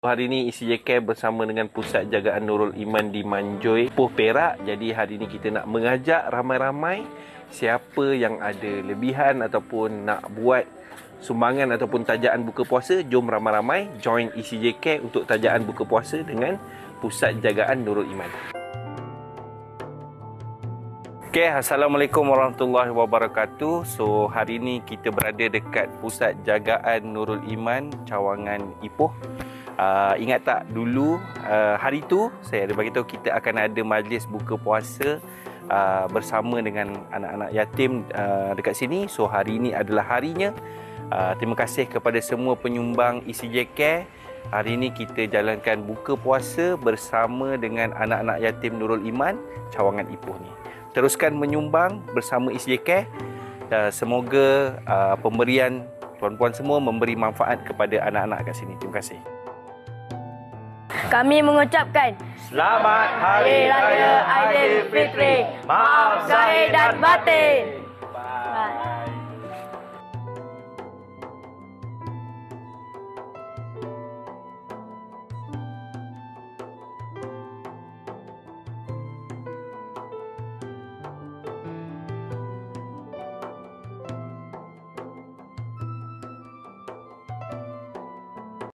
Hari ini ECJ bersama dengan Pusat Jagaan Nurul Iman di Manjoy, Ipoh, Perak. Jadi hari ini kita nak mengajak ramai-ramai siapa yang ada lebihan ataupun nak buat sumbangan ataupun tajaan buka puasa. Jom ramai-ramai join ECJ untuk tajaan buka puasa dengan Pusat Jagaan Nurul Iman. Okay, Assalamualaikum warahmatullahi wabarakatuh. So, hari ini kita berada dekat Pusat Jagaan Nurul Iman, Cawangan, Ipoh. Ingat tak dulu hari tu saya ada bagi tahu kita akan ada majlis buka puasa bersama dengan anak-anak yatim dekat sini. So hari ini adalah harinya. Terima kasih kepada semua penyumbang ECJ Care. Hari ini kita jalankan buka puasa bersama dengan anak-anak yatim Nurul Iman Cawangan Ipoh ni. Teruskan menyumbang bersama ECJ Care. Semoga pemberian tuan-puan semua memberi manfaat kepada anak-anak kat sini. Terima kasih. Kami mengucapkan Selamat Hari Raya Aidilfitri. Maaf zahir dan batin. Bye.